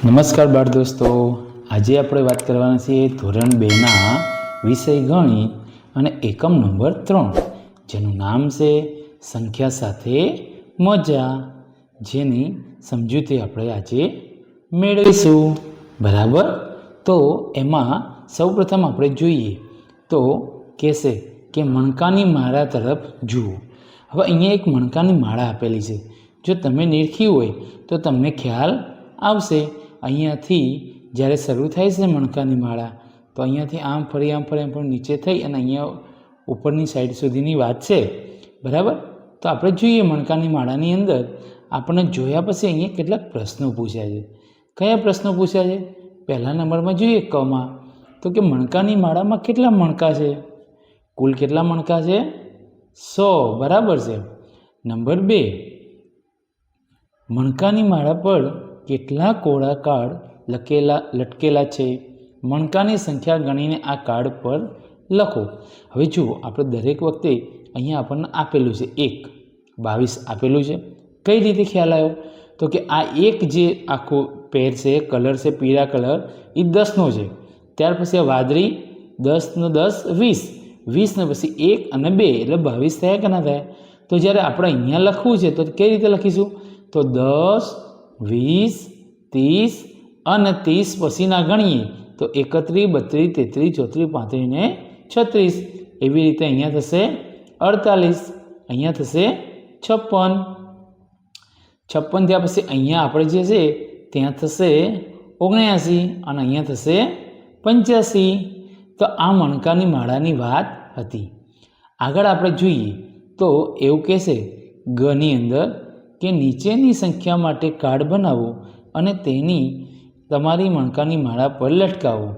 નમસ્કાર બાળ દોસ્તો, આજે આપણે વાત કરવાના છીએ ધોરણ 2ના વિષય ગણિત અને એકમ નંબર 3, જેનું નામ છે સંખ્યા સાથે મજા, જેની સમજૂતી આપણે આજે મેળવીશું. બરાબર, તો એમાં સૌપ્રથમ આપણે જોઈએ તો કહેશે કે મણકાની માળા તરફ જુઓ. હવે અહીંયા એક મણકાની માળા આપેલી છે. જો તમે નિરખી હોય તો તમને ખ્યાલ આવશે. અહીંયાથી જ્યારે શરૂ થાય છે મણકાની માળા, તો અહીંયાથી આમ ફરી નીચે થઈ અને અહીંયા ઉપરની સાઈડ સુધીની વાત છે. બરાબર, તો આપણે જોઈએ મણકાની માળાની અંદર આપણને જોયા પછી અહીંયા કેટલાક પ્રશ્નો પૂછ્યા છે. કયા પ્રશ્નો પૂછ્યા છે? પહેલા નંબરમાં જોઈએ કમાં, તો કે મણકાની માળામાં કેટલા મણકા છે? કુલ કેટલા મણકા છે? 100. બરાબર છે. નંબર 2, મણકાની માળા પર કેટલા કોળા કાર્ડ લટકેલા છે? મણકાની સંખ્યા ગણીને આ કાર્ડ પર લખો. હવે જુઓ, આપણે દરેક વખતે અહીંયા આપણને આપેલું છે 1, 22 આપેલું છે. કઈ રીતે ખ્યાલ આવ્યો? તો કે આ એક જે આખો પેર છે, કલર છે પીળા કલર, એ 10નો છે. ત્યાર પછી આ વાદળી 10 નો 10 20, 20 ને પછી 1 અને 2 એટલે 22 થયા કે ના થયા? તો જ્યારે આપણે અહીંયા લખવું છે તો કઈ રીતે લખીશું? તો 10, 20, 30 અને 30 પછીના ગણીએ તો 31, 32, 33, 34, 35 ને 36. એવી રીતે અહીંયા થશે 48, અહીંયા થશે 56. 56 થયા પછી અહીંયા આપણે જે છે ત્યાં થશે 79 અને અહીંયા થશે 85. તો આ મણકાની માળાની વાત હતી. આગળ આપણે જોઈએ તો એવું કહેશે ગની અંદર કે નીચેની સંખ્યા માટે કાર્ડ બનાવો અને તેની તમારી મણકાની માળા પર લટકાવો.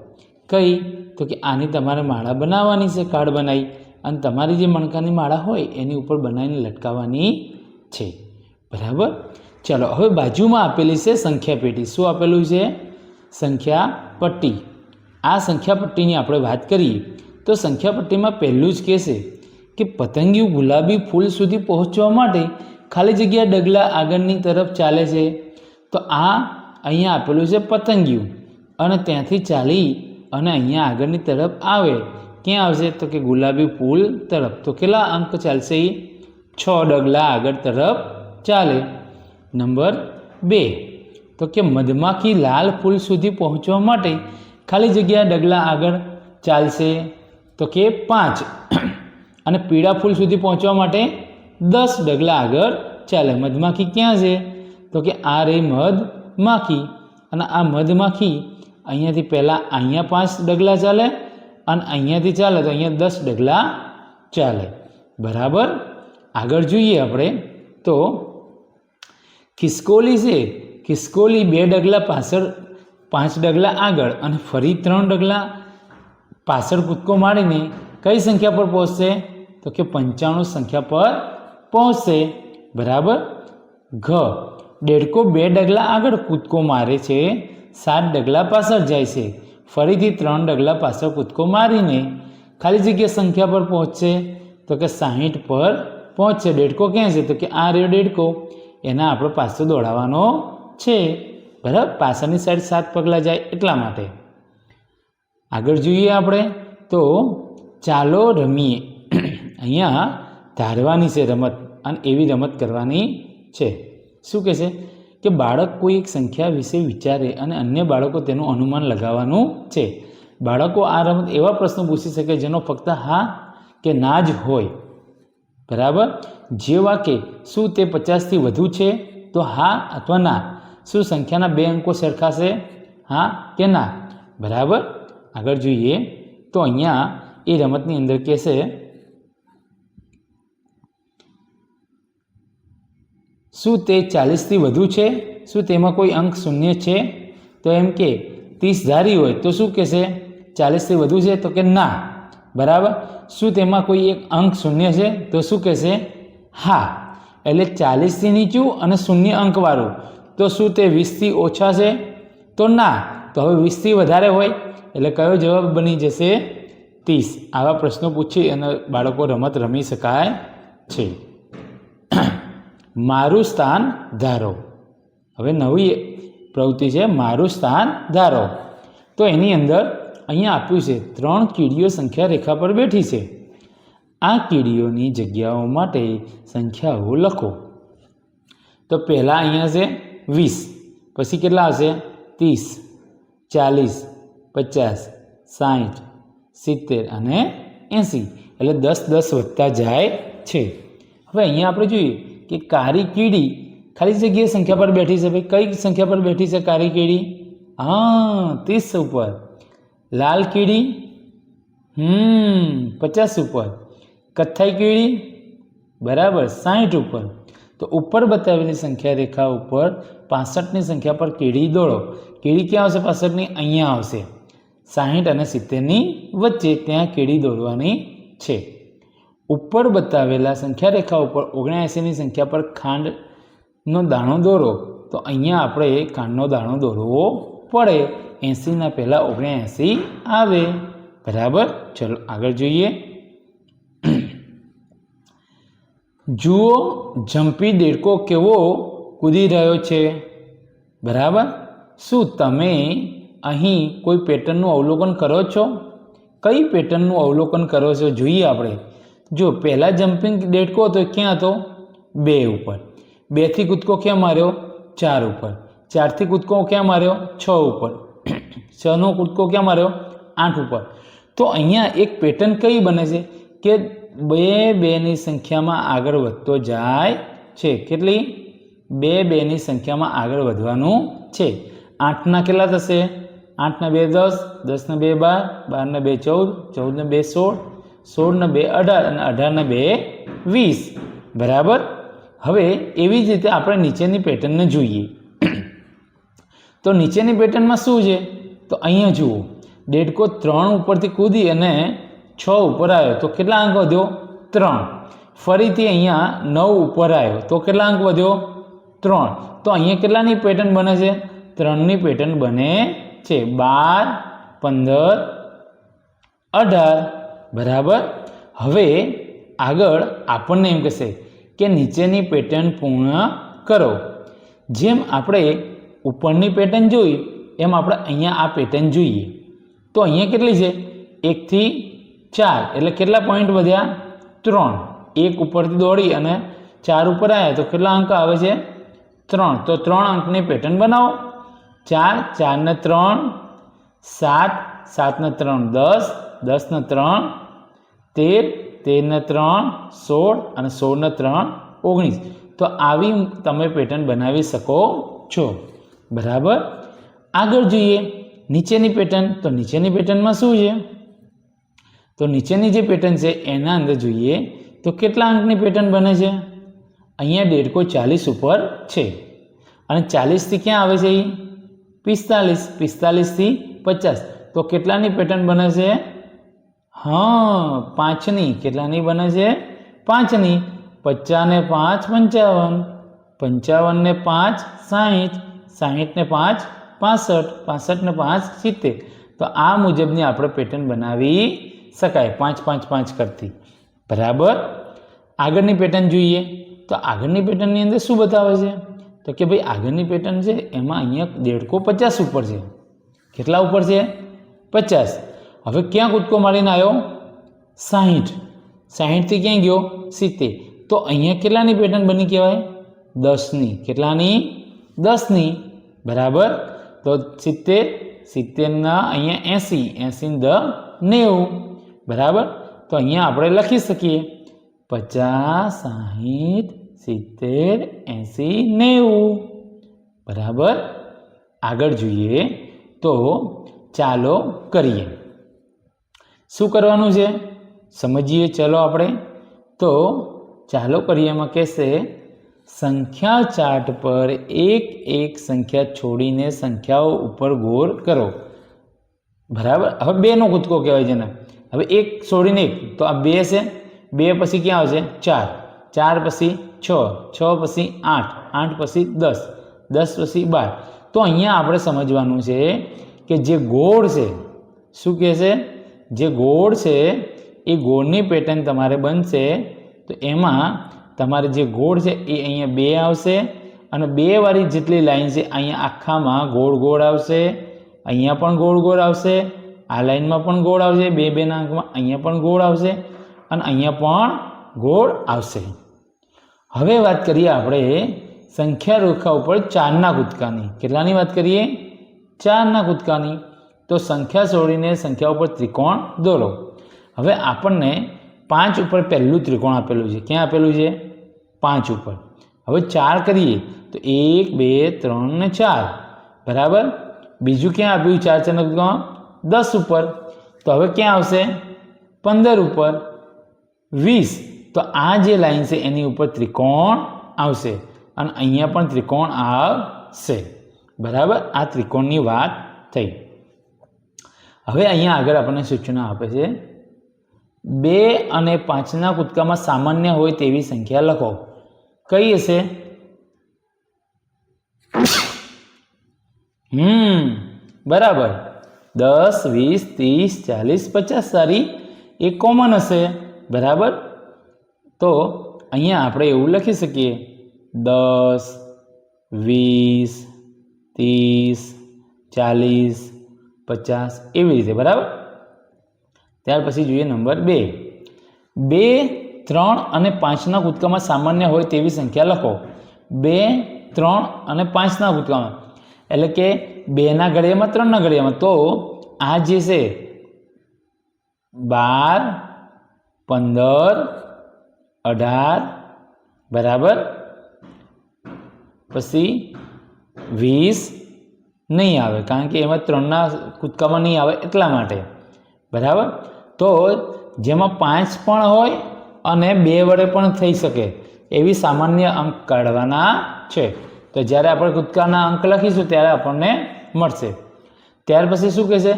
કઈ? તો કે આની તમારે માળા બનાવવાની છે, કાર્ડ બનાવી, અને તમારી જે મણકાની માળા હોય એની ઉપર બનાવીને લટકાવવાની છે. બરાબર, ચાલો હવે બાજુમાં આપેલી છે સંખ્યા પેટી. શું આપેલું છે? સંખ્યા પટ્ટી. આ સંખ્યા પટ્ટીની આપણે વાત કરીએ તો સંખ્યા પટ્ટીમાં પહેલું જ કહેશે કે પતંગિયું ગુલાબી ફૂલ સુધી પહોંચવા માટે ખાલી જગ્યા ડગલા આગળની તરફ ચાલે છે. તો આ અહીંયા આપેલું છે પતંગિયું, અને ત્યાંથી ચાલી અને અહીંયા આગળની તરફ આવે. ક્યાં આવશે? તો કે ગુલાબી ફૂલ તરફ. તો કેટલા અંક ચાલશે? 6 ડગલા આગળ તરફ ચાલે. નંબર 2, તો કે મધમાખી લાલ ફૂલ સુધી પહોંચવા માટે ખાલી જગ્યા ડગલા આગળ ચાલશે. તો કે 5. અને પીળા ફૂલ સુધી પહોંચવા માટે 10 ડગલા આગળ ચાલે. મધમાખી ક્યાં છે? તો કે આ રહી મધમાખી, અને આ મધમાખી અહીંયાથી પહેલાં અહીંયા 5 ડગલા ચાલે અને અહીંયાથી ચાલે તો અહીંયા 10 ડગલા ચાલે. બરાબર, આગળ જોઈએ આપણે તો ખિસકોલી છે. ખિસકોલી 2 ડગલા પાછળ, 5 ડગલા આગળ અને ફરી 3 ડગલા પાછળ કૂદકો મારીને કઈ સંખ્યા પર પહોંચશે? તો કે 95 સંખ્યા પર પહોંચશે. બરાબર. ઘ, દેડકો 2 ડગલા આગળ કૂદકો મારે છે, 7 ડગલા પાછળ જાય છે, ફરીથી 3 ડગલા પાછળ કૂદકો મારીને ખાલી જગ્યા સંખ્યા પર પહોંચશે. તો કે 60 પર પહોંચશે. દેડકો ક્યાં છે? તો કે આ રહ્યો દેડકો, એના આપણે પાછો દોડાવવાનો છે. બરાબર, પાછળની સાઈડ 7 પગલાં જાય એટલા માટે. આગળ જોઈએ આપણે તો ચાલો રમીએ. અહીંયા ધારવાની છે રમત, અને એવી રમત કરવાની છે. શું કહેશે? કે બાળક કોઈ એક સંખ્યા વિશે વિચારે અને અન્ય બાળકો તેનું અનુમાન લગાવવાનું છે. બાળકો આ રમત એવા પ્રશ્નો પૂછી શકે જેનો ફક્ત હા કે ના જ હોય. બરાબર, જેવા કે શું તે 50થી વધુ છે? તો હા અથવા ના. શું સંખ્યાના 2 અંકો સરખાશે? હા કે ના. બરાબર, આગળ જોઈએ તો અહીંયા એ રમતની અંદર કહેશે શું તે 40થી વધુ છે? શું તેમાં કોઈ અંક શૂન્ય છે? તો એમ કે 30 ધારી હોય તો શું કહેશે? 40થી વધુ છે? તો કે ના. બરાબર, શું તેમાં કોઈ એક અંક શૂન્ય છે? તો શું કહેશે? હા. એટલે 40થી નીચું અને શૂન્ય અંકવાળું. તો શું તે 20થી ઓછા છે? તો ના. તો હવે 20થી વધારે હોય એટલે કયો જવાબ બની જશે? 30. આવા પ્રશ્નો પૂછી અને બાળકો રમત રમી શકાય છે. મારું સ્થાન ધારો. હવે નવી પ્રવૃત્તિ છે મારું સ્થાન ધારો. તો એની અંદર અહીંયા આપ્યું છે 3 કીડીઓ સંખ્યા રેખા પર બેઠી છે. આ કીડીઓની જગ્યાઓ માટે સંખ્યાઓ લખો. તો પહેલાં અહીંયા છે 20, પછી કેટલા હશે 30, 40, 50, 60, 70 અને 80, એટલે 10 10 વધતા જાય છે. હવે અહીંયા આપણે જોઈએ કે કાળી કીડી ખાલી જગ્યાએ સંખ્યા પર બેઠી છે. ભાઈ કઈ સંખ્યા પર બેઠી છે કાળી કીડી? હા, 30 ઉપર. લાલ કીડી 50 ઉપર. કથ્થાઈ કીડી બરાબર 60 ઉપર. તો ઉપર બતાવેલી સંખ્યા રેખા ઉપર 65ની સંખ્યા પર કીડી દોડો. કીડી ક્યાં આવશે 65ની? અહીંયા આવશે. 60 અને 70ની વચ્ચે ત્યાં કીડી દોડવાની છે. ઉપર બતાવેલા સંખ્યા રેખા ઉપર 79ની સંખ્યા પર ખાંડનો દાણો દોરો. તો અહીંયા આપણે ખાંડનો દાણો દોરવો પડે. 80ના પહેલાં 79 આવે. બરાબર. ચલો આગળ જોઈએ. જુઓ જંપી દેડકો કેવો કૂદી રહ્યો છે. બરાબર. શું તમે અહીં કોઈ પેટર્નનું અવલોકન કરો છો? કઈ પેટર્નનું અવલોકન કરો છો જોઈએ આપણે. જો પહેલાં જમ્પિંગ દેડકો હતો ક્યાં હતો? 2 ઉપર. 2થી કૂદકો ક્યાં માર્યો? 4 ઉપર. 4થી કૂદકો ક્યાં માર્યો? 6 ઉપર. 6નો કૂદકો ક્યાં માર્યો? 8 ઉપર. તો અહીંયા એક પેટર્ન કઈ બને છે કે 2ની સંખ્યામાં આગળ વધતો જાય છે. કેટલી? 2ની સંખ્યામાં આગળ વધવાનું છે. 8ના કેટલા થશે? 8ના 2 10, 10ના 2 12, 12ના 2 14, 14ના 2 16, 16ના 2 18 અને 18ના 2 20. બરાબર. હવે એવી જ રીતે આપણે નીચેની પેટર્નને જોઈએ. તો નીચેની પેટર્નમાં શું છે? તો અહીંયા જુઓ, દેડકો 3 ઉપરથી કૂદી અને 6 ઉપર આવ્યો તો કેટલા અંક વધ્યો? 3. ફરીથી અહીંયા 9 ઉપર આવ્યો તો કેટલા અંક વધ્યો? 3. તો અહીંયા કેટલાની પેટર્ન બને છે? 3ની પેટર્ન બને છે. 12, 15, 18. બરાબર. હવે આગળ આપણને એમ કહેશે કે નીચેની પેટર્ન પૂર્ણ કરો. જેમ આપણે ઉપરની પેટર્ન જોઈ એમ આપણે અહીંયા આ પેટર્ન જોઈએ. તો અહીંયા કેટલી છે? 1 થી 4 એટલે કેટલા પોઈન્ટ વધ્યા? 3. 1 ઉપરથી દોડી અને 4 ઉપર આવ્યા તો કેટલા અંક આવે છે? 3. તો 3 અંકની પેટર્ન બનાવો. 4, 4 ને 3 7, 7 ને 3 10, 10 ને 3 13, 13 ને 3 16 અને 16 ને 3 19. તો આવી તમે પેટર્ન બનાવી શકો છો. બરાબર. આગળ જોઈએ નીચેની પેટર્ન. તો નીચેની પેટર્નમાં શું છે? તો નીચેની જે પેટર્ન છે એના અંદર જોઈએ તો કેટલા અંકની પેટર્ન બને છે? અહીંયા દેડકો 40 ઉપર છે અને 40થી ક્યાં આવે છે? 45. 45થી 50. તો કેટલાની પેટર્ન બને છે? હા, 5ની. કેટલાની બને છે? 5ની. 50 ને 5 55, 55 ને 5 60, 60 ને 5 65, 65 ને 5 70. તો આ મુજબની આપણે પેટર્ન બનાવી શકાય 5 5 5 કરતી. બરાબર. આગળની પેટર્ન જોઈએ. તો આગળની પેટર્નની અંદર શું બતાવે છે? તો કે ભાઈ આગળની પેટર્ન છે એમાં અહીંયા દેડકો 50 ઉપર છે. કેટલા ઉપર છે? 50. હવે ક્યાં કૂદકો મારીને આવ્યો? 60. 60થી ક્યાં ગયો? 70. તો અહીંયા કેટલાની પેટર્ન બની કહેવાય? 10ની. કેટલાની? 10ની. બરાબર. તો 70, 70ના અહીંયા 80, 80 ને 90. બરાબર. તો અહીંયા આપણે લખી શકીએ 50, 60, 70, 80, 90. બરાબર. આગળ જોઈએ તો ચાલો કરીએ. શું કરવાનું છે સમજીએ. ચલો આપણે તો ચાલો કરીએ. એમાં કહેશે સંખ્યા ચાર્ટ પર એક એક સંખ્યા છોડીને સંખ્યાઓ ઉપર ગોળ કરો. બરાબર. હવે 2નો કૂદકો કહેવાય છે ને. હવે 1 છોડીને 1 તો આ 2 છે. 2 પછી ક્યાં આવશે? 4. 4 પછી 6. 6 પછી 8. 8 પછી 10. 10 પછી 12. તો અહીંયા આપણે સમજવાનું છે કે જે ગોળ છે, શું કહે છે? જે ગોળ છે એ ગોળની પેટર્ન તમારે બનશે. તો એમાં તમારે જે ગોળ છે એ અહીંયા 2 આવશે અને 2 વાળી જેટલી લાઈન છે અહીંયા આખામાં ગોળ ગોળ આવશે, અહીંયા પણ ગોળ ગોળ આવશે, આ લાઈનમાં પણ ગોળ આવશે, 2 ના અંકમાં અહીંયા પણ ગોળ આવશે અને અહીંયા પણ ગોળ આવશે. હવે વાત કરીએ આપણે સંખ્યા રેખા ઉપર 4ના કૂદકાની. કેટલાની વાત કરીએ? 4ના કૂદકાની. તો સંખ્યા છોડીને સંખ્યા ઉપર ત્રિકોણ દોરો. હવે આપણને 5 ઉપર પહેલું ત્રિકોણ આપેલું છે. ક્યાં આપેલું છે? 5 ઉપર. હવે 4 કરીએ તો 1 2 3 ને 4 બરાબર. બીજું ક્યાં આપ્યું 4 4 ત્રિકોણ? 10 ઉપર. તો હવે ક્યાં આવશે? 15 ઉપર. 20. તો આ જે લાઈન છે એની ઉપર ત્રિકોણ આવશે અને અહીંયા પણ ત્રિકોણ આવશે બરાબર. આ ત્રિકોણની વાત થઈ. હવે અહીંયા આગળ આપણને સૂચના આપે છે 2 અને 5ના કૂદકામાં સામાન્ય હોય તેવી સંખ્યા લખો. કઈ હશે? બરાબર. 10 20 30 40 50 સારી એ કોમન હશે બરાબર. તો અહીંયા આપણે એવું લખી શકીએ 10 20 30 40 50 એવી રીતે બરાબર. ત્યાર પછી જોઈએ નંબર 2. 2 3 અને 5ના કૂદકામાં સામાન્ય હોય તેવી સંખ્યા લખો. 2 3 અને 5ના કૂદકામાં એટલે કે 2ના ઘડિયામાં 3ના ઘડિયામાં. તો આ જે છે 12 15 18 બરાબર. પછી 20 નહીં આવે કારણ કે એમાં 3ના કૂદકામાં નહીં આવે એટલા માટે બરાબર. તો જેમાં 5 પણ હોય અને 2 વડે પણ થઈ શકે એવી સામાન્ય અંક કાઢવાના છે. તો જ્યારે આપણે કૂદકાના અંક લખીશું ત્યારે આપણને મળશે. ત્યાર પછી શું કહે છે?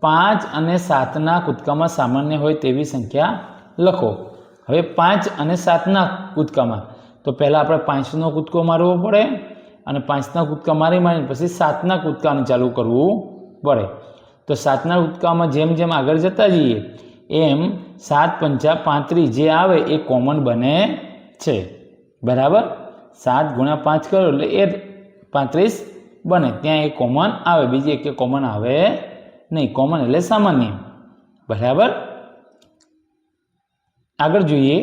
5 અને 7ના કૂદકામાં સામાન્ય હોય તેવી સંખ્યા લખો. હવે 5 અને 7ના કૂદકામાં તો પહેલાં આપણે 5નો કૂદકો મારવો પડે અને 5ના કૂદકા મારીને પછી 7ના કૂદકાને ચાલુ કરવું પડે. તો 7ના કૂદકામાં જેમ જેમ આગળ જતા જઈએ એમ 7 5 35 જે આવે એ કોમન બને છે બરાબર. 7 × 5 કરો એટલે એ 35 બને. ત્યાં એ કોમન આવે, બીજી એક કોમન આવે નહીં. કોમન એટલે સામાન્ય બરાબર. આગળ જોઈએ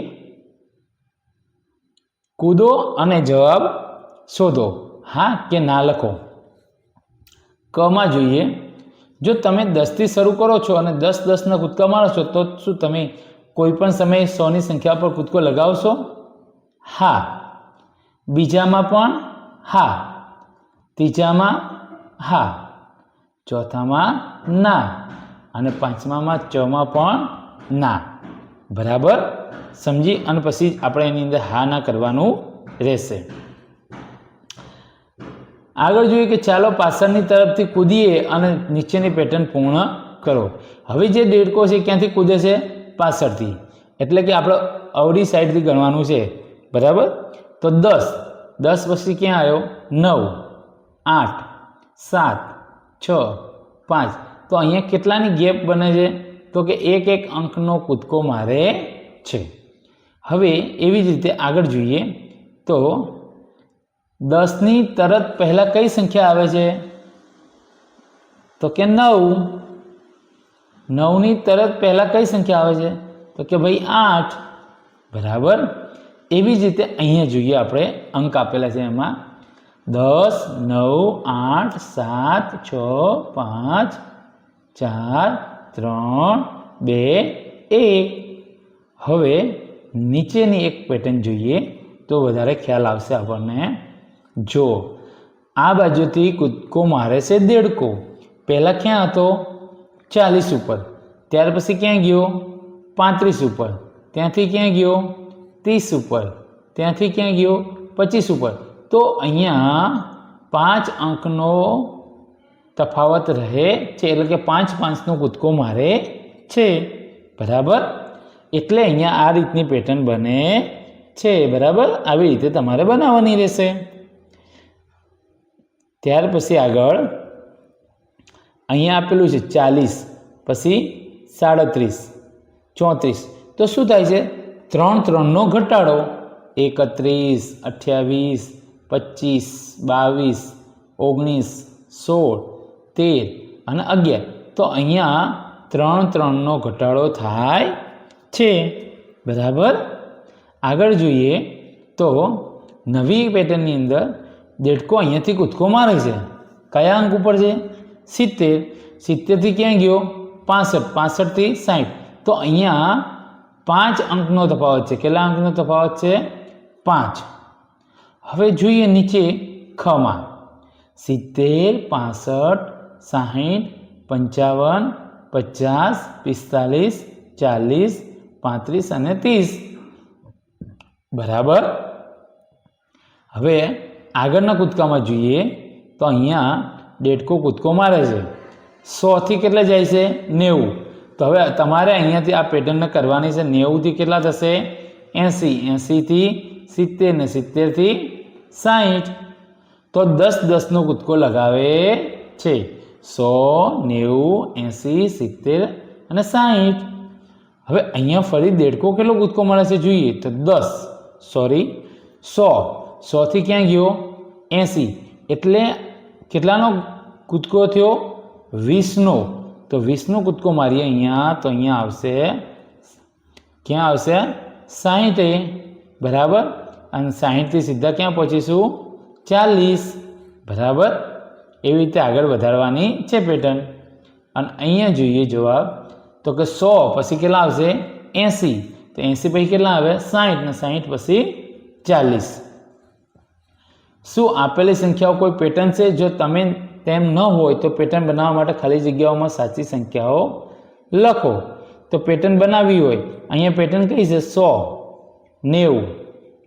કૂદો અને જવાબ શોધો. હા કે ના લખો. કમાં જોઈએ જો તમે 10થી શરૂ કરો છો અને 10 10ના કૂદકા મારો છો તો શું તમે કોઈ પણ સમયે 100ની સંખ્યા પર કૂદકો લગાવશો? હા. બીજામાં પણ હા. ત્રીજામાં હા. ચોથામાં ના અને પાંચમામાં ચમાં પણ ના બરાબર. સમજી અને પછી આપણે એની અંદર હા ના કરવાનું રહેશે. આગળ જોઈએ કે ચાલો પાછળની તરફથી કૂદીએ અને નીચેની પેટર્ન પૂર્ણ કરો. હવે જે દેડકો છે ક્યાંથી કૂદે છે? પાછળથી. એટલે કે આપણે અવળી સાઈડથી ગણવાનું છે બરાબર. તો 10 પછી ક્યાં આવ્યો? 9 8 7 6 5. તો અહીંયા કેટલાની ગેપ બને છે? તો કે એક એક અંકનો કૂદકો મારે છે. હવે એવી જ રીતે આગળ જોઈએ તો 10ની તરત પહેલાં કઈ સંખ્યા આવે છે? તો કે 9. 9ની તરત પહેલાં કઈ સંખ્યા આવે છે? તો કે ભાઈ 8 બરાબર. એવી જ રીતે અહીંયા જોઈએ આપણે અંક આપેલા છે એમાં 10 9 8 7 6 5 4 3 2 1. હવે નીચેની એક પેટર્ન જોઈએ તો વધારે ખ્યાલ આવશે આપણને. જો આ બાજુથી કૂદકો મારે છે દેડકો. પહેલાં ક્યાં હતો? 40 ઉપર. ત્યાર પછી ક્યાં ગયો? 35 ઉપર. ત્યાંથી ક્યાં ગયો? 30 ઉપર. ત્યાંથી ક્યાં ગયો? 25 ઉપર. તો અહીંયા 5 અંકનો તફાવત રહે છે એટલે કે 5 5નો કૂદકો મારે છે બરાબર. એટલે અહીંયા આ રીતની પેટર્ન બને છે બરાબર. આવી રીતે તમારે બનાવવાની રહેશે. ત્યાર પછી આગળ અહીંયા આપેલું છે 40 પછી 37 34. તો શું થાય છે? 3 3નો ઘટાડો 31 28 25, 22, 19, 16, 13 અને 11. તો અહીંયા 3 3નો ઘટાડો થાય છે. બરાબર. આગળ જોઈએ તો નવી પેટર્નની અંદર દેડકો અહીંયાથી કૂદકો મારે છે. કયા અંક ઉપર છે? 70. 70થી ક્યાં ગયો? 65. 65થી 60. તો અહીંયા 5 અંકનો તફાવત છે. કેટલા અંકનો તફાવત છે? 5. હવે જોઈએ નીચે ખમાં 70, 65, 60, 55, 50, 45, 40, 35 અને 30. બરાબર. હવે આગળના કૂદકામાં જોઈએ તો અહીંયા દેડકો કૂદકો મારે છે. 100થી કેટલા જાય છે? 90. તો હવે તમારે અહીંયાથી આ પેટર્ન કરવાની છે. 90થી કેટલા થશે? 80. 80થી 70 ને 70થી 60. તો 10 10નો કૂદકો લગાવે છે. 100, 90, 80, 70 અને 60. હવે અહીંયા ફરી દેડકો કેટલો કૂદકો મળે છે જોઈએ તો 100. 100થી ક્યાં ગયો? 80. એટલે કેટલાનો કૂદકો થયો? 20નો. તો 20નો કૂદકો મારીએ અહીંયા તો અહીંયા આવશે, ક્યાં આવશે? 60. બરાબર. અને 60થી સીધા ક્યાં પહોંચીશું? 40. બરાબર. એવી રીતે આગળ વધારવાની છે પેટર્ન. અને અહીંયા જોઈએ જવાબ તો કે 100 પછી કેટલા આવશે? 80. તો 80 પછી કેટલા આવે? 60 ને 60 પછી 40. શું આપેલી સંખ્યાઓ કોઈ પેટર્ન છે? જો તમે તેમ ન હોય તો પેટર્ન બનાવવા માટે ખાલી જગ્યાઓમાં સાચી સંખ્યાઓ લખો. તો પેટર્ન બનાવવી હોય અહીંયા પેટર્ન કઈ છે? 100, 90,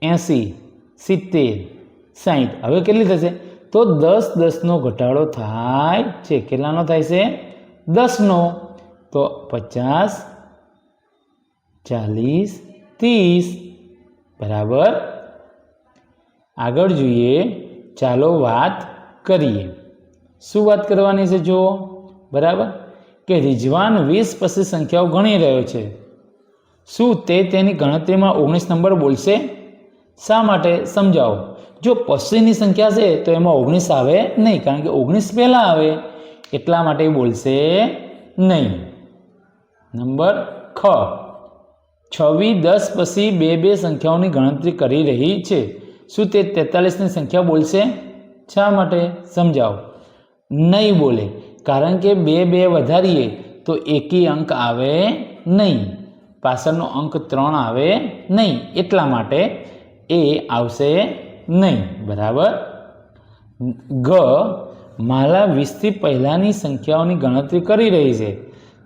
80, 70, 60. હવે કેટલી થશે? તો 10 10નો ઘટાડો થાય છે. કેટલાનો થાય છે? 10નો. તો 50, 40, 30. બરાબર. આગળ જોઈએ. ચાલો વાત કરીએ. શું વાત કરવાની છે જુઓ. બરાબર. કે રિઝવાન 20 પછી સંખ્યાઓ ગણી રહ્યો છે. શું તે તેની ગણતરીમાં 19 નંબર બોલશે? શા માટે? સમજાવો. જો પછીની સંખ્યા છે તો એમાં 19 આવે નહીં, કારણ કે 19 પહેલાં આવે એટલા માટે બોલશે નહીં. નંબર ખ. છવી 10 પછી બે સંખ્યાઓની ગણતરી કરી રહી છે. શું તે 43ની સંખ્યા બોલશે? શા માટે? સમજાવો. નહીં બોલે, કારણ કે 2 વધારીએ તો એકી અંક આવે નહીં, પાછળનો અંક 3 આવે નહીં, એટલા માટે એ આવશે નહીં. બરાબર. ગ. માલા 20થી પહેલાંની સંખ્યાઓની ગણતરી કરી રહી છે.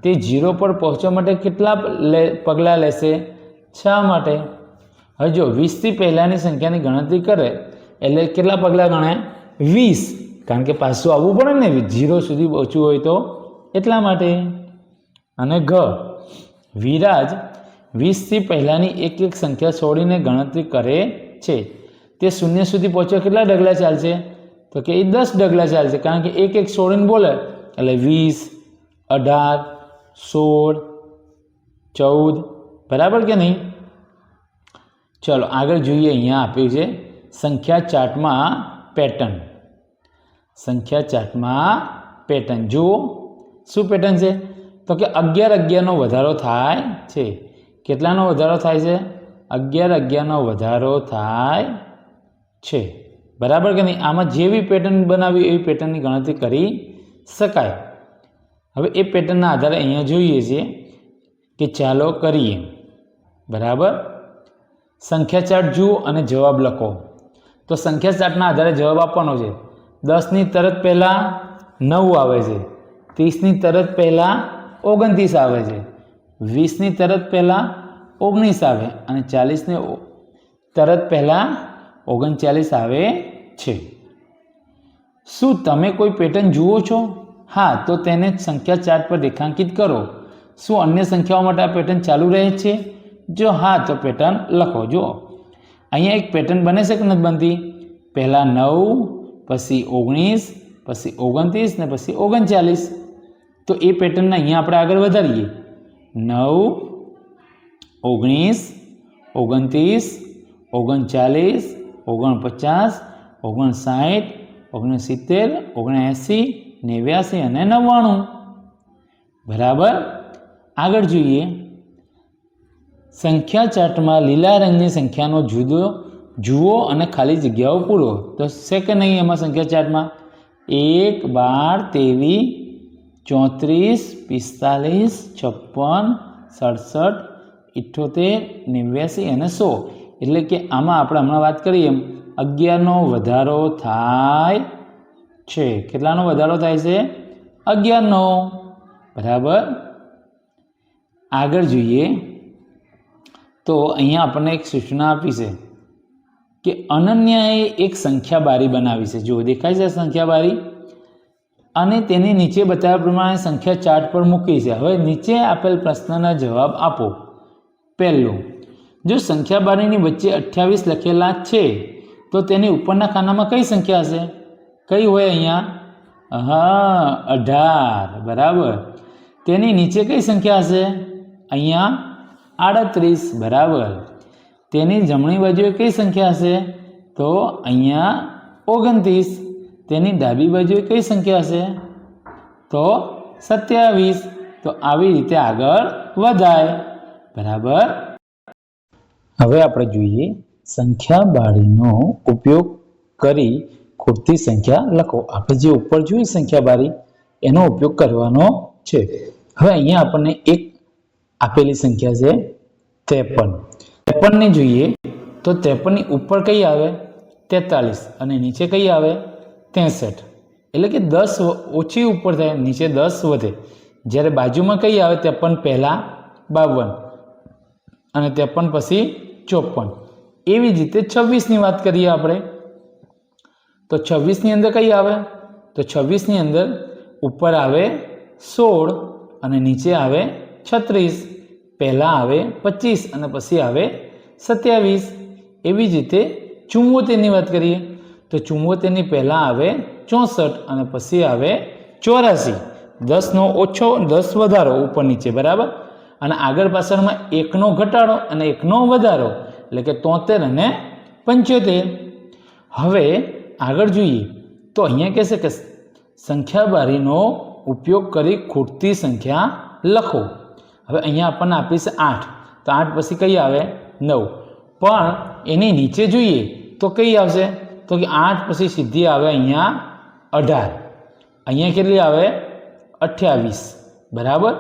તે 0 પર પહોંચવા માટે કેટલા પગલાં લેશે? શા માટે? હવે જો 20થી પહેલાંની સંખ્યાની ગણતરી કરે એટલે કેટલા પગલાં ગણે? 20. કારણ કે પાછું આવવું પડે ને 0 સુધી પહોંચવું હોય તો, એટલા માટે. અને ઘ. વિરાજ 20થી પહેલાંની એક સંખ્યા છોડીને ગણતરી કરે છે. તે 0 સુધી પહોંચવા કેટલા ડગલા ચાલશે? તો કે એ 10 ડગલા ચાલશે, કારણ કે એક છોડીને બોલે એટલે 20, 18, 16, 14. બરાબર કે નહીં? ચલો આગળ જોઈએ. અહીંયા આપ્યું છે સંખ્યા ચાર્ટમાં પેટર્ન. સંખ્યા ચાર્ટમાં પેટર્ન જુઓ. શું પેટર્ન છે? તો કે 11 11નો વધારો થાય છે. કેટલાનો વધારો થાય છે? 11 11નો વધારો થાય છે. બરાબર કે નહીં? આમાં જેવી પેટર્ન બનાવી એવી પેટર્નની ગણતરી કરી શકાય. હવે એ પેટર્નના આધારે અહીંયા જોઈએ છીએ કે ચાલો કરીએ. બરાબર. સંખ્યા ચાર્ટ જુઓ અને જવાબ લખો. તો સંખ્યા ચાર્ટના આધારે જવાબ આપવાનો છે. 10ની તરત પહેલાં 9 આવે છે, 30ની તરત પહેલાં 29 આવે છે, 20ની તરત પહેલાં 19 આવે અને 40ની તરત પહેલાં 39 આવે છે. શું તમે કોઈ પેટર્ન જુઓ છો? હા, તો તેને સંખ્યા ચાર્ટ પર રેખાંકિત કરો. શું અન્ય સંખ્યાઓ માટે આ પેટર્ન ચાલુ રહે છે? જો હા તો પેટર્ન લખો. જુઓ અહીંયા એક પેટર્ન બને છે કે નથી બનતી? પહેલાં 9, પછી 19, પછી 29 ને પછી 39. તો એ પેટર્નને અહીંયા આપણે આગળ વધારીએ. 9, 19, 29, 39, 49 59, 69, 79, 89 અને 99. બરાબર. આગળ જોઈએ, સંખ્યા ચાર્ટમાં લીલા રંગની સંખ્યાનો જુદો જુઓ અને ખાલી જગ્યાઓ પૂરો. તો છે કે નહીં એમાં સંખ્યા ચાર્ટમાં 1, 12, 23, 34, 55, 67, 78, 89 અને 100. એટલે કે આમાં આપણે હમણાં વાત કરીએ એમ 11નો વધારો થાય છે. કેટલાનો વધારો થાય છે? 11નો. બરાબર. આગળ જોઈએ તો અહીંયા આપણને એક સૂચના આપી છે કે અનન્યાએ એક સંખ્યા બારી બનાવી છે. જો દેખાય છે સંખ્યા બારી, અને તેની નીચે બતાવ્યા પ્રમાણે સંખ્યા ચાર્ટ પર મૂકી છે. હવે નીચે આપેલ પ્રશ્નના જવાબ આપો. પહેલું, જો સંખ્યા બારીની વચ્ચે 28 લખેલા છે તો તેની ઉપરના ખાનામાં કઈ સંખ્યા હશે? કઈ હોય અહીંયા? હા, 18. બરાબર. તેની નીચે કઈ સંખ્યા હશે? અહીંયા 38. બરાબર. તેની જમણી બાજુએ કઈ સંખ્યા હશે? તો અહીંયા 29. તેની ડાબી બાજુએ કઈ સંખ્યા હશે? તો 27. તો આવી રીતે આગળ વધાય. બરાબર. હવે આપણે જોઈએ સંખ્યા બારીનો ઉપયોગ કરી ખૂટતી સંખ્યા લખો. આપણે જે ઉપર જોઈ સંખ્યા બારી એનો ઉપયોગ કરવાનો છે. હવે અહીંયા આપણને એક આપેલી સંખ્યા છે 53. 53 ને જોઈએ તો 53 ની ઉપર કઈ આવે? 43 અને નીચે કઈ આવે? 63. એટલે કે 10 ઓછી ઉપર થાય, નીચે 10 વધે. જ્યારે બાજુમાં કઈ આવે? 53 પહેલા 52 અને 53 પછી 54. એવી જ રીતે 26 ની વાત કરીએ આપણે તો 26 ની અંદર કઈ આવે? તો 26 ની અંદર ઉપર આવે 16 અને નીચે આવે 36. પહેલા આવે 25 અને પછી આવે 27. એવી જ રીતે 74 ની વાત કરીએ તો 74 ની પહેલા આવે 64 અને પછી આવે 84. 10 નો ઓછો, 10 વધારો ઉપર નીચે. બરાબર. અને આગળ પાછળમાં 1 નો ઘટાડો અને 1 નો વધારો, એટલે કે 73 અને 75. હવે આગળ જોઈએ તો અહીંયા કહેશે કે સંખ્યા બારીનો ઉપયોગ કરી ખૂટતી સંખ્યા લખો. હવે અહીંયા આપણને આપી છે 8. તો 8 પછી કઈ આવે? 9. પણ એની નીચે જોઈએ તો કઈ આવશે? તો કે 8 પછી સીધી આવે અહીંયા 18. અહીંયા કેટલી આવે? 28. બરાબર.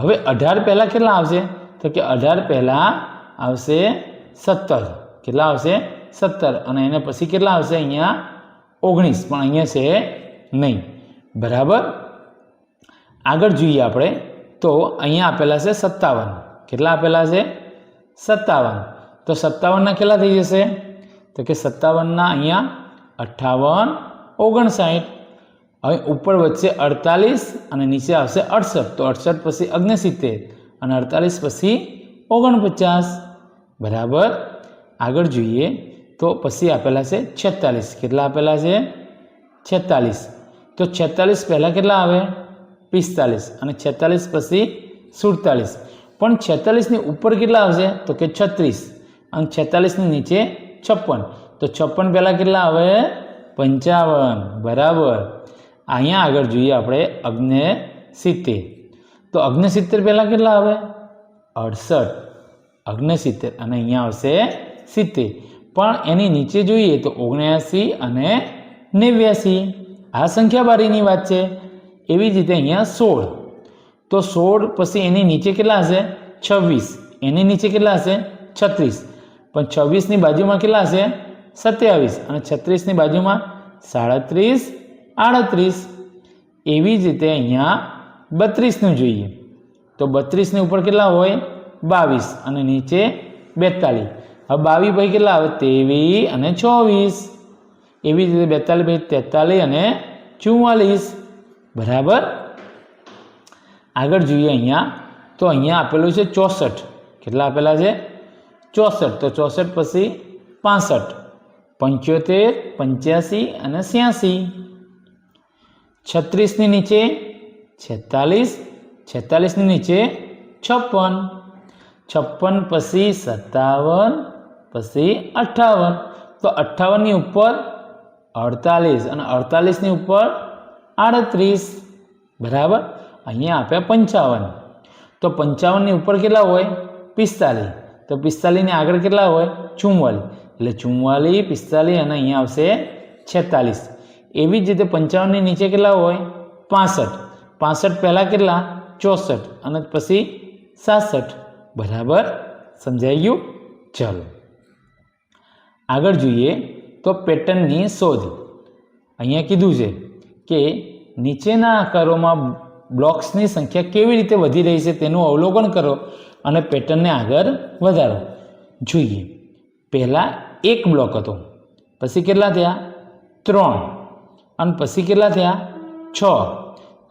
હવે 18 પહેલાં કેટલા આવશે? તો કે 18 પહેલાં આવશે 17. કેટલા આવશે? 17. અને એને પછી કેટલા આવશે? અહીંયા 19. પણ અહીંયા છે નહીં. બરાબર. આગળ જોઈએ આપણે તો અહીંયા આપેલા છે 57. કેટલા આપેલા છે? 57. તો 57 કેટલા થઈ જશે? તો કે 57 અહીંયા 58, 59. હવે ઉપર વચ્ચે 48 અને નીચે આવશે 68. તો 68 પછી 69 અને 48 પછી 49. બરાબર. આગળ જોઈએ તો પછી આપેલા છે 46. કેટલા આપેલા છે? 46. તો 46 પહેલાં કેટલા આવે? 45 અને 46 પછી 47. પણ 46 ની ઉપર કેટલા આવશે? તો કે 36 અને 46 ની નીચે 56. તો 56 પહેલાં કેટલા આવે? 55. બરાબર. અહીંયા આગળ જોઈએ આપણે 69. તો 69 પહેલાં કેટલા આવે? 68. 69 અને અહીંયા આવશે 70. પણ એની નીચે જોઈએ તો 79 અને 89. આ સંખ્યા બારીની વાત છે. એવી જ રીતે અહીંયા 16. તો 16 પછી એની નીચે કેટલા હશે? 26. એની નીચે કેટલા હશે? 36. પણ 26 ની બાજુમાં કેટલા હશે? 27. અને 36 ની બાજુમાં 37, 38. એવી જ રીતે અહીંયા 32 નું જોઈએ તો 32 ની ઉપર કેટલા હોય? 22 અને નીચે 42. હવે 22 ભાઈ કેટલા આવે? 23 અને 24. એવી જ રીતે 42 ભાઈ 43 અને 44. બરાબર. આગળ જોઈએ અહીંયા તો અહીંયા આપેલું છે 64. કેટલા આપેલા છે? 64. તો 64 પછી 65, 75, 85 અને 86. 36 ની નીચે 46, 46 ની નીચે 56, 56 પછી 57, પછી 58. તો 58 ની ઉપર 48 અને 48ની ઉપર 38 બરાબર. અહીંયા આપ્યા 55 તો 55ની ઉપર કેટલા હોય 45 તો 45ની આગળ કેટલા હોય 44 એટલે 44 45 અને અહીંયા આવશે 46. એવી જ રીતે 55ની નીચે કેટલા હોય 65 65 પહેલાં કેટલા 64 અને પછી 67 બરાબર. સમજાઈ ગયું. ચાલો આગળ જોઈએ તો પેટર્નની શોધ. અહીંયા કીધું છે કે નીચેના આકારોમાં બ્લોક્સની સંખ્યા કેવી રીતે વધી રહી છે તેનું અવલોકન કરો અને પેટર્નને આગળ વધારો. જોઈએ પહેલાં એક બ્લોક હતો, પછી કેટલા થયા 3 અને પછી કેટલા થયા 6.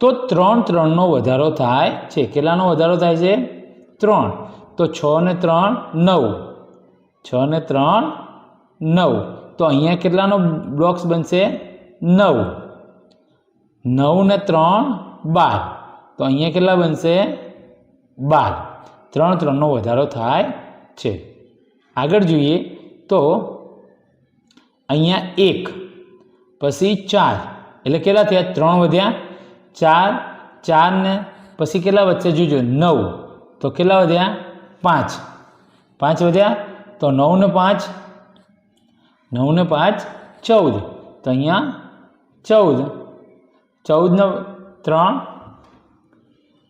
તો 3નો વધારો થાય છે. કેટલાનો વધારો થાય છે 3. તો 6 ને 3 9, 6 ને 3 9. તો અહીંયા કેટલાનો બ્લોક્સ બનશે 9. 9 ને 3 12. તો અહીંયા કેટલા બનશે 12. 3નો વધારો થાય છે. આગળ જોઈએ તો અહીંયા 1 પછી 4 એટલે કેટલા થયા 3 વધ્યા 4. 4 ને પછી કેટલા વધશે જોજો 9. તો કેટલા વધ્યા 5. 5 વધ્યા તો 9 ને 5 9 ને 5 14. તો અહીંયા 14. 14 ને 3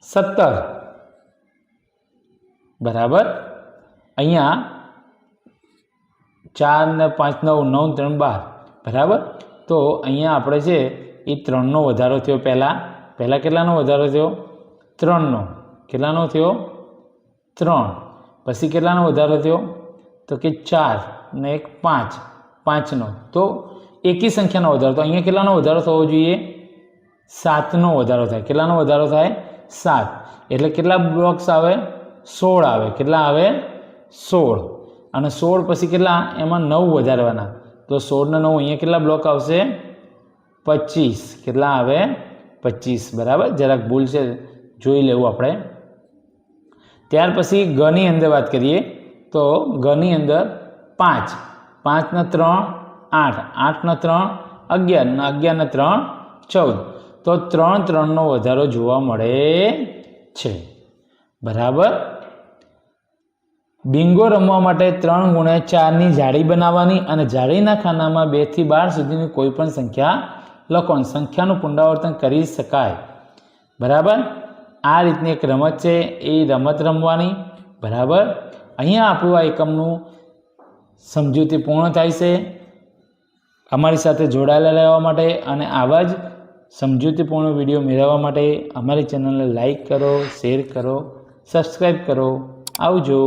17 બરાબર. અહીંયા 4 ને 5 9 9 3 12 બરાબર. તો અહીંયા આપણે છે એ 3નો વધારો થયો. પહેલાં કેટલાનો વધારો થયો 3નો. કેટલાનો થયો 3. પછી કેટલાનો વધારો થયો તો કે 4 ને 1 5 5નો. તો એકી સંખ્યાનો વધારો. તો અહીંયા કેટલાનો વધારો થવો જોઈએ 7નો વધારો થાય. કેટલાનો વધારો થાય 7. એટલે કેટલા બ્લોક્સ આવે 16 આવે. કેટલા આવે 16. અને 16 પછી કેટલા એમાં 9 વધારવાના. તો 16 ને 9 અહીંયા કેટલા બ્લોક આવશે 25. કેટલા આવે 25 બરાબર. જરાક ભૂલ છે જોઈ લેવું આપણે. ત્યાર પછી ગની અંદર વાત કરીએ તો ગની અંદર 5. 5 ને 3 8. 8 ને 3 11 ને 11 ને 3 14. તો 3નો વધારો જોવા મળે છે બરાબર. બિંગો રમવા માટે 3x4ની જાળી બનાવવાની અને જાળીના ખાનામાં 2 થી 12 સુધીની કોઈ પણ સંખ્યા લખવાની. સંખ્યાનું પુનરાવર્તન કરી શકાય બરાબર. આ રીતની એક રમત છે, એ રમત રમવાની બરાબર. અહીંયા આપણું આ એકમનું સમજૂતી પૂર્ણ થાય છે. અમારી સાથે જોડાયેલા રહેવા માટે અને આવા જ સમજૂતીપૂર્ણ વિડીયો મેળવવા માટે અમારી ચેનલને લાઈક કરો, શેર કરો, સબસ્ક્રાઈબ કરો. આવજો.